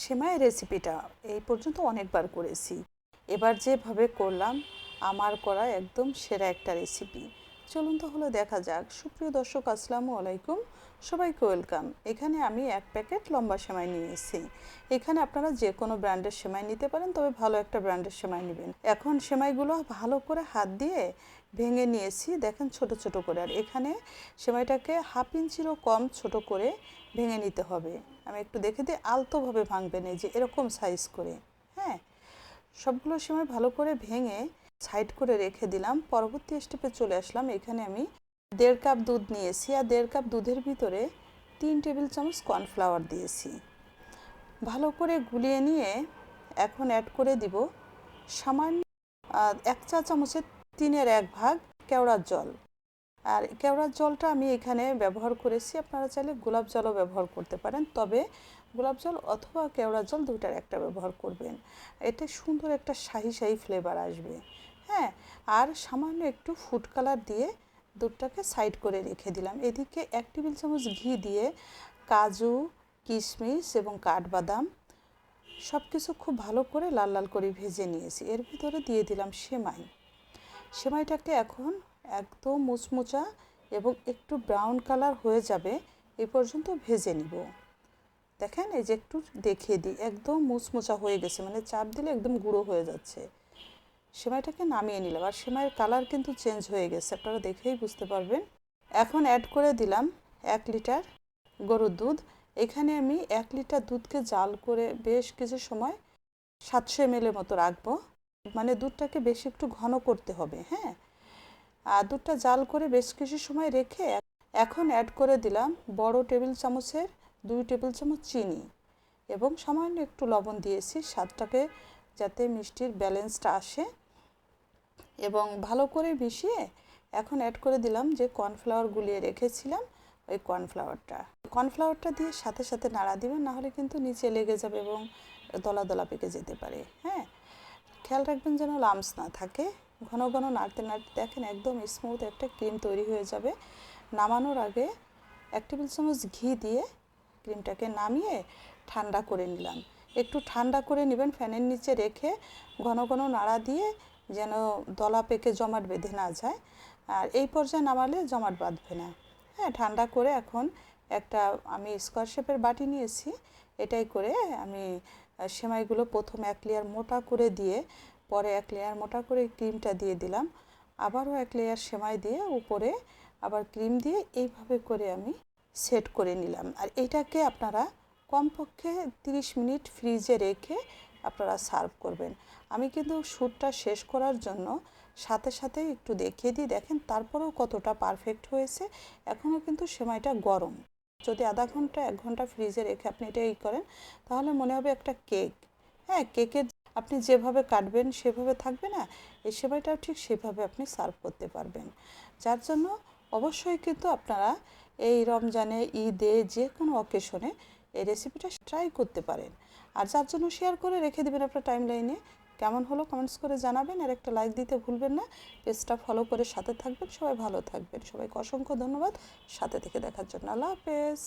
সেমাইয়ের রেসিপিটা এই পর্যন্ত অনেকবার করেছি, এবার যেভাবে করলাম আমার করা একদম সেরা একটা রেসিপি। চলুন তাহলে দেখা যাক। সুপ্রিয় দর্শক, আসসালামু আলাইকুম, সবাইকে ওয়েলকাম। এখানে আমি 1 প্যাকেট লম্বা সেমাই নিয়েছি। এখানে আপনারা যে কোনো ব্র্যান্ডের সেমাই নিতে পারেন, তবে ভালো একটা ব্র্যান্ডের সেমাই নেবেন। এখন সেমাইগুলো ভালো করে হাত দিয়ে ভেঙে নিয়েছি, দেখেন ছোট ছোট করে। আর এখানে সেমাইটাকে 1/2 ইঞ্চিরও কম ছোট করে ভেঙে নিতে হবে। আমি একটু দেখে দিই, আলতোভাবে ভাঙবেন, এই যে এরকম সাইজ করে। হ্যাঁ, সবগুলো সেমাই ভালো করে ভেঙে সাইড করে রেখে দিলাম। পরবর্তী স্টেপে চলে আসলাম। এখানে আমি 1.5 কাপ দুধ নিয়েছি, আর 1.5 কাপ দুধের ভিতরে 3 টেবিল চামচ কর্নফ্লাওয়ার দিয়েছি। ভালো করে গুলিয়ে নিয়ে এখন অ্যাড করে দিব সামান্য 1 চা চামচের 3/1 ভাগ কেওড়ার জল। আর কেওড়ার জলটা আমি এখানে ব্যবহার করেছি, আপনারা চাইলে গোলাপ জলও ব্যবহার করতে পারেন, তবে গোলাপ জল অথবা কেওড়ার জল দুটার একটা ব্যবহার করবেন। এতে সুন্দর একটা শাহি শাহি ফ্লেভার আসবে। হ্যাঁ, আর সামান্য একটু ফুড কালার দিয়ে দুধটাকে সাইড করে রেখে দিলাম। এদিকে 1 টেবিল চামচ ঘি দিয়ে কাজু, কিশমিশ এবং কাঠবাদাম সব কিছু খুব ভালো করে লাল লাল করে ভেজে নিয়েছি। এর ভিতরে দিয়ে দিলাম সেমাই। সেমাইটাকে এখন একদম মুচমুচা এবং একটু ব্রাউন কালার হয়ে যাবে এ পর্যন্ত ভেজে নিব। দেখেন, এই যে একটু দেখিয়ে দিই, একদম মুচমুচা হয়ে গেছে, মানে চাপ দিলে একদম গুঁড়ো হয়ে যাচ্ছে। সেমাইটাকে নামিয়ে নিলাম, আর সেমাইয়ের কালার কিন্তু চেঞ্জ হয়ে গেছে, আপনারা দেখেই বুঝতে পারবেন। এখন অ্যাড করে দিলাম 1 লিটার গরুর দুধ। এখানে আমি 1 লিটার দুধকে জাল করে বেশ কিছু সময় 700 ml মতো রাখবো, মানে দুধটাকে বেশি একটু ঘন করতে হবে। হ্যাঁ, আর দুধটা জাল করে বেশ কিছু সময় রেখে এখন অ্যাড করে দিলাম বড় টেবিল চামচের 2 টেবিল চামচ চিনি এবং সামান্য একটু লবণ দিয়েছি, স্বাদটাকে যাতে মিষ্টির ব্যালেন্সটা আসে। এবং ভালো করে মিশিয়ে এখন অ্যাড করে দিলাম যে কর্নফ্লাওয়ার গুলিয়ে রেখেছিলাম, ওই কর্নফ্লাওয়ারটা দিয়ে সাথে সাথে নাড়া দিবেন, নাহলে কিন্তু নিচে লেগে যাবে এবং দলা দলা পেকে যেতে পারে। হ্যাঁ, খেয়াল রাখবেন যেন লামস না থাকে। ঘন ঘন নাড়তে নাড়তে দেখেন একদম স্মুথ একটা ক্রিম তৈরি হয়ে যাবে। নামানোর আগে 1 টেবিল চামচ ঘি দিয়ে ক্রিমটাকে নামিয়ে ঠান্ডা করে নিলাম। একটু ঠান্ডা করে নেবেন, ফ্যানের নিচে রেখে ঘন ঘন নাড়া দিয়ে যেন দলা পেকে জমাট বেঁধে না যায়। আর এই পর্যায়ে নামালে জমাট বাঁধবে না। হ্যাঁ, ঠান্ডা করে এখন একটা আমি স্কোয়ার শেপের বাটি নিয়েছি, এটাই করে আমি সেমাইগুলো প্রথম 1 লেয়ার মোটা করে দিয়ে পরে 1 লেয়ার মোটা করে ক্রিমটা দিয়ে দিলাম, আবারও 1 লেয়ার সেমাই দিয়ে উপরে আবার ক্রিম দিয়ে এইভাবে করে আমি সেট করে নিলাম। আর এটাকে আপনারা কমপক্ষে 30 মিনিট ফ্রিজে রেখে আপনারা সার্ভ করবেন। আমি কিন্তু শ্যুটটা শেষ করার জন্য সাথে সাথে একটু দেখিয়ে দিই, দেখেন তারপরেও কতটা পারফেক্ট হয়েছে। এখনও কিন্তু সেমাইটা গরম। যদি আধা ঘন্টা 1 ঘন্টা ফ্রিজে রেখে আপনি এটা করেন, তাহলে মনে হবে একটা কেক। হ্যাঁ, কেকের আপনি যেভাবে কাটবেন সেভাবে থাকবে না, এই সেমাইটাও ঠিক সেভাবে আপনি সার্ভ করতে পারবেন। যার জন্য অবশ্যই কিন্তু আপনারা এই রমজানে, ঈদে, যে কোনো অকেশনে এই রেসিপিটা ট্রাই করতে পারেন। আর যার জন্য শেয়ার করে রেখে দেবেন আপনার টাইমলাইনে। কেমন হলো কমেন্টস করে জানাবেন, আর একটা লাইক দিতে ভুলবেন না। পেজটা ফলো করে সাথে থাকবেন। সবাই ভালো থাকবেন। সবাইকে অসংখ্য ধন্যবাদ সাথে থেকে দেখার জন্য। আল্লাহ হাফেজ।